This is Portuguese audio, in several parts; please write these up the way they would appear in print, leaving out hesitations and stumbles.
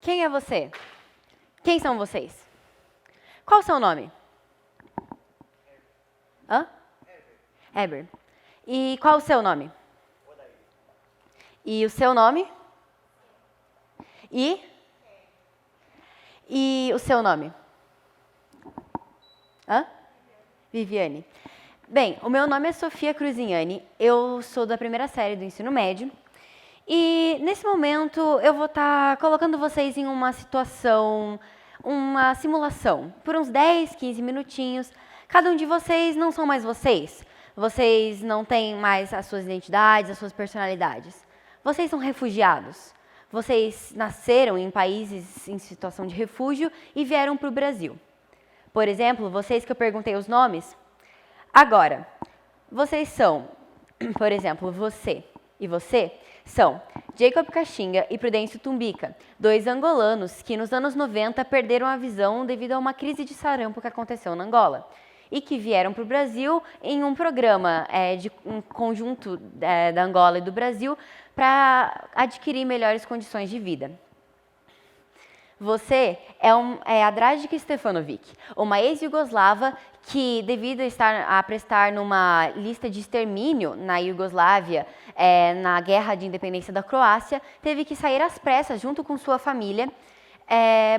Quem é você? Quem são vocês? Qual o seu nome? Hã? Eber. E qual o seu nome? E o seu nome? E o seu nome? Hã? Viviane. Bem, o meu nome é Sofia Cruzignani, eu sou da primeira série do ensino médio e nesse momento eu vou estar colocando vocês em uma situação, uma simulação, por uns 10, 15 minutinhos. Cada um de vocês não são mais vocês, vocês não têm mais as suas identidades, as suas personalidades. Vocês são refugiados. Vocês nasceram em países em situação de refúgio e vieram para o Brasil. Por exemplo, vocês que eu perguntei os nomes, agora, vocês são, por exemplo, você e você, são Jacob Caxinga e Prudêncio Tumbica, dois angolanos que nos anos 90 perderam a visão devido a uma crise de sarampo que aconteceu na Angola e que vieram para o Brasil em um programa de um conjunto da Angola e do Brasil para adquirir melhores condições de vida. Você é a Dragica Stefanovic, uma ex-jugoslava que, devido a prestar numa lista de extermínio na Iugoslávia, na Guerra de Independência da Croácia, teve que sair às pressas junto com sua família,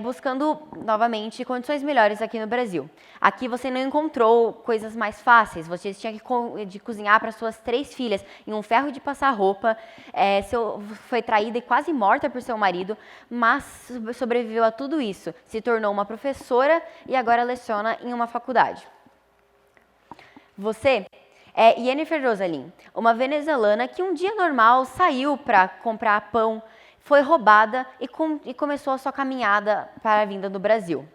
buscando novamente condições melhores aqui no Brasil. Aqui você não encontrou coisas mais fáceis, você tinha que cozinhar para suas 3 filhas em um ferro de passar roupa, foi traída e quase morta por seu marido, mas sobreviveu a tudo isso, se tornou uma professora e agora leciona em uma faculdade. Você é Yennefer Rosalin, uma venezuelana que um dia normal saiu para comprar pão, foi roubada e começou a sua caminhada para a vinda do Brasil.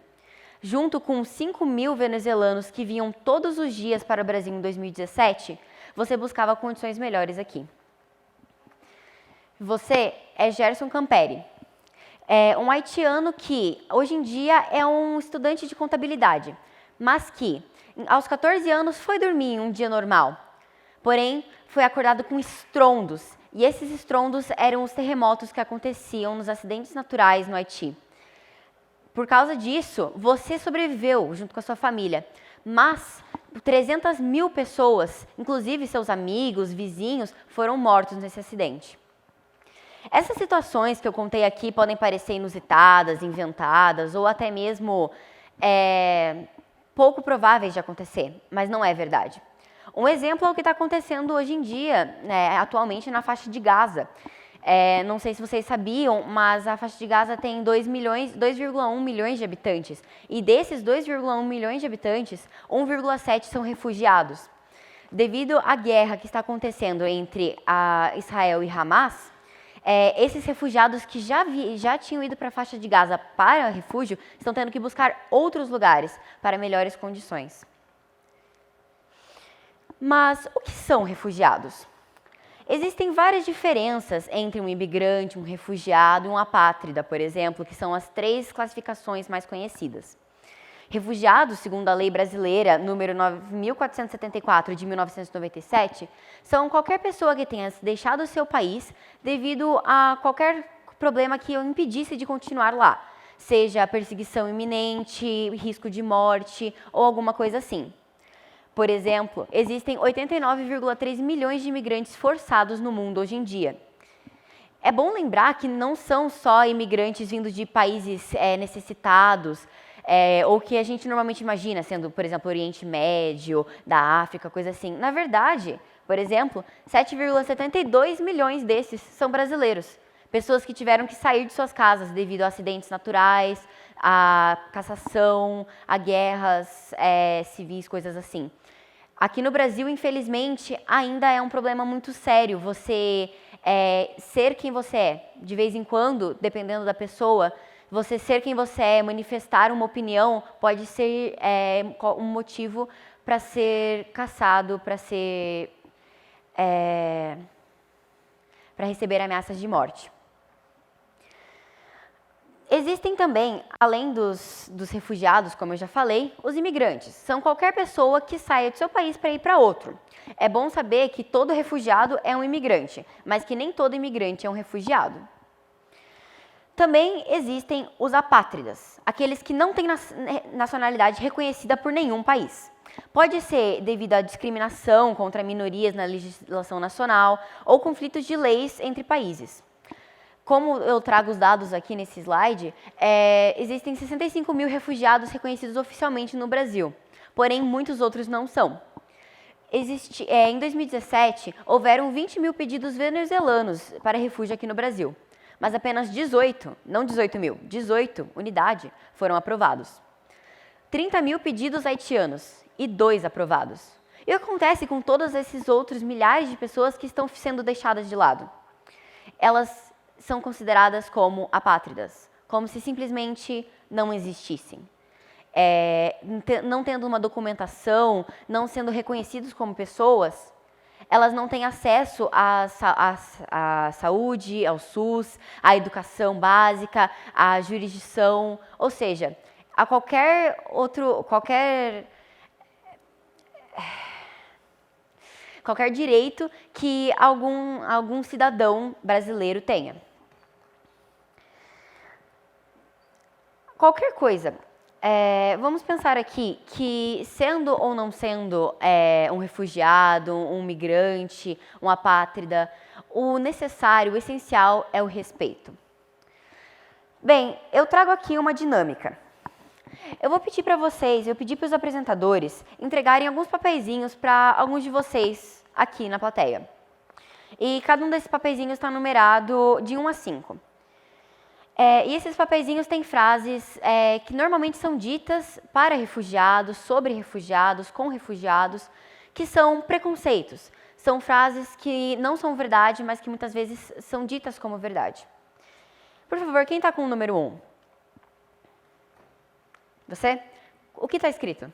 Junto com 5.000 venezuelanos que vinham todos os dias para o Brasil em 2017, você buscava condições melhores aqui. Você é Gerson Camperi, um haitiano que hoje em dia é um estudante de contabilidade, mas que aos 14 anos foi dormir em um dia normal, porém foi acordado com estrondos. E esses estrondos eram os terremotos que aconteciam nos acidentes naturais no Haiti. Por causa disso, você sobreviveu junto com a sua família, mas 300.000 pessoas, inclusive seus amigos, vizinhos, foram mortos nesse acidente. Essas situações que eu contei aqui podem parecer inusitadas, inventadas ou até mesmo pouco prováveis de acontecer, mas não é verdade. Um exemplo é o que está acontecendo hoje em dia, atualmente na faixa de Gaza. Não sei se vocês sabiam, mas a faixa de Gaza tem 2,1 milhões de habitantes. E desses 2,1 milhões de habitantes, 1,7 são refugiados. Devido à guerra que está acontecendo entre Israel e Hamas, esses refugiados que já tinham ido para a faixa de Gaza para refúgio, estão tendo que buscar outros lugares para melhores condições. Mas o que são refugiados? Existem várias diferenças entre um imigrante, um refugiado e um apátrida, por exemplo, que são as 3 classificações mais conhecidas. Refugiados, segundo a lei brasileira número 9.474 de 1997, são qualquer pessoa que tenha deixado o seu país devido a qualquer problema que o impedisse de continuar lá, seja perseguição iminente, risco de morte ou alguma coisa assim. Por exemplo, existem 89,3 milhões de imigrantes forçados no mundo hoje em dia. É bom lembrar que não são só imigrantes vindos de países necessitados, ou que a gente normalmente imagina, sendo, por exemplo, Oriente Médio, da África, coisa assim. Na verdade, por exemplo, 7,72 milhões desses são brasileiros. Pessoas que tiveram que sair de suas casas devido a acidentes naturais, a cassação, a guerras civis, coisas assim. Aqui no Brasil, infelizmente, ainda é um problema muito sério você ser quem você é. De vez em quando, dependendo da pessoa, você ser quem você é, manifestar uma opinião, pode ser um motivo para ser caçado, para receber ameaças de morte. Existem também, além dos refugiados, como eu já falei, os imigrantes. São qualquer pessoa que saia do seu país para ir para outro. É bom saber que todo refugiado é um imigrante, mas que nem todo imigrante é um refugiado. Também existem os apátridas, aqueles que não têm nacionalidade reconhecida por nenhum país. Pode ser devido à discriminação contra minorias na legislação nacional ou conflitos de leis entre países. Como eu trago os dados aqui nesse slide, existem 65 mil refugiados reconhecidos oficialmente no Brasil, porém muitos outros não são. Em 2017, houveram 20 mil pedidos venezuelanos para refúgio aqui no Brasil, mas apenas 18, não 18 mil, 18 unidades foram aprovados. 30 mil pedidos haitianos e 2 aprovados. E o que acontece com todos esses outros milhares de pessoas que estão sendo deixadas de lado? Elas são consideradas como apátridas, como se simplesmente não existissem. Não tendo uma documentação, não sendo reconhecidos como pessoas, elas não têm acesso à saúde, ao SUS, à educação básica, à jurisdição, ou seja, a qualquer direito que algum cidadão brasileiro tenha. Qualquer coisa. Vamos pensar aqui que, sendo ou não sendo um refugiado, um migrante, um apátrida, o necessário, o essencial é o respeito. Bem, eu trago aqui uma dinâmica. Eu vou pedir para vocês, eu pedi para os apresentadores entregarem alguns papeizinhos para alguns de vocês aqui na plateia. E cada um desses papeizinhos está numerado de 1 a 5. E esses papeizinhos têm frases que normalmente são ditas para refugiados, sobre refugiados, com refugiados, que são preconceitos. São frases que não são verdade, mas que muitas vezes são ditas como verdade. Por favor, quem está com o número 1? Você? O que está escrito?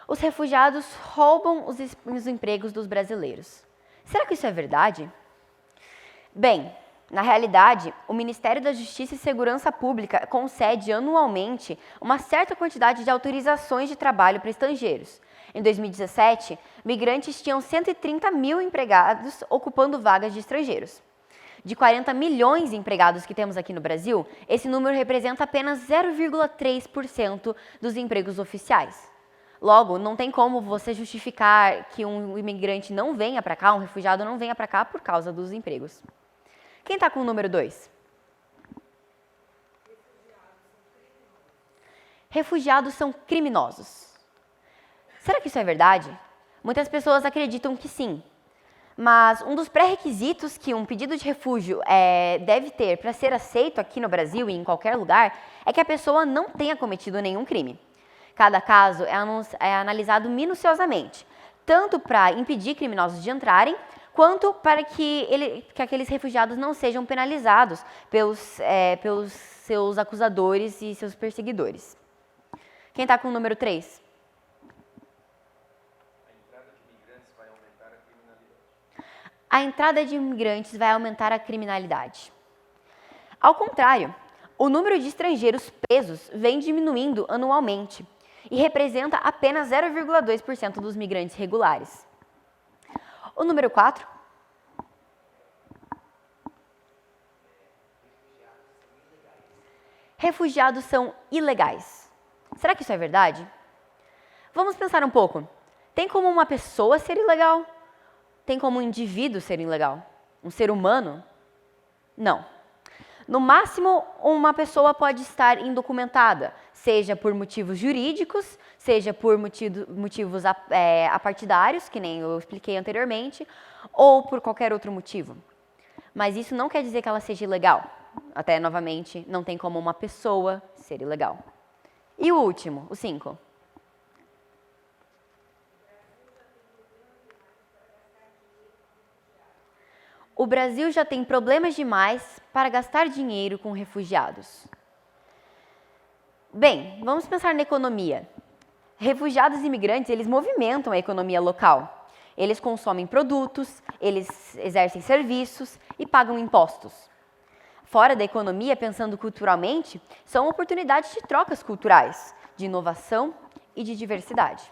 Os refugiados roubam os empregos dos brasileiros. Será que isso é verdade? Bem, na realidade, o Ministério da Justiça e Segurança Pública concede anualmente uma certa quantidade de autorizações de trabalho para estrangeiros. Em 2017, migrantes tinham 130 mil empregados ocupando vagas de estrangeiros. De 40 milhões de empregados que temos aqui no Brasil, esse número representa apenas 0,3% dos empregos oficiais. Logo, não tem como você justificar que um imigrante não venha para cá, um refugiado não venha para cá por causa dos empregos. Quem está com o número 2? Refugiados são criminosos. Será que isso é verdade? Muitas pessoas acreditam que sim. Mas um dos pré-requisitos que um pedido de refúgio deve ter para ser aceito aqui no Brasil e em qualquer lugar é que a pessoa não tenha cometido nenhum crime. Cada caso é analisado minuciosamente, tanto para impedir criminosos de entrarem, quanto para que aqueles refugiados não sejam penalizados pelos seus acusadores e seus perseguidores. Quem está com o número 3? A entrada de imigrantes vai aumentar a criminalidade. Ao contrário, o número de estrangeiros presos vem diminuindo anualmente e representa apenas 0,2% dos migrantes regulares. O número 4. Refugiados são ilegais. Será que isso é verdade? Vamos pensar um pouco. Tem como uma pessoa ser ilegal? Tem como um indivíduo ser ilegal? Um ser humano? Não. No máximo, uma pessoa pode estar indocumentada, seja por motivos jurídicos, seja por motivos apartidários, que nem eu expliquei anteriormente, ou por qualquer outro motivo. Mas isso não quer dizer que ela seja ilegal. Até, novamente, não tem como uma pessoa ser ilegal. E o último, o 5. O Brasil já tem problemas demais para gastar dinheiro com refugiados. Bem, vamos pensar na economia. Refugiados e imigrantes, eles movimentam a economia local. Eles consomem produtos, eles exercem serviços e pagam impostos. Fora da economia, pensando culturalmente, são oportunidades de trocas culturais, de inovação e de diversidade.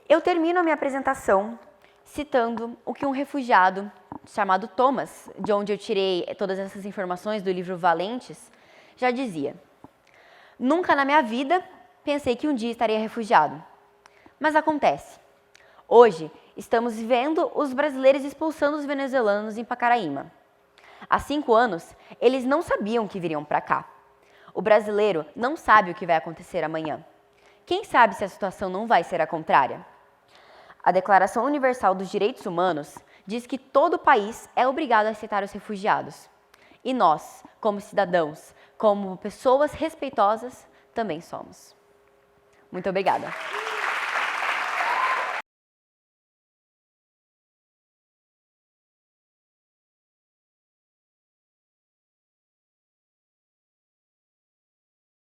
Eu termino a minha apresentação citando o que um refugiado chamado Thomas, de onde eu tirei todas essas informações do livro Valentes, já dizia: nunca na minha vida pensei que um dia estaria refugiado. Mas acontece. Hoje, estamos vendo os brasileiros expulsando os venezuelanos em Pacaraima. Há 5 anos, eles não sabiam que viriam para cá. O brasileiro não sabe o que vai acontecer amanhã. Quem sabe se a situação não vai ser a contrária? A Declaração Universal dos Direitos Humanos diz que todo país é obrigado a aceitar os refugiados. E nós, como cidadãos, como pessoas respeitosas, também somos. Muito obrigada.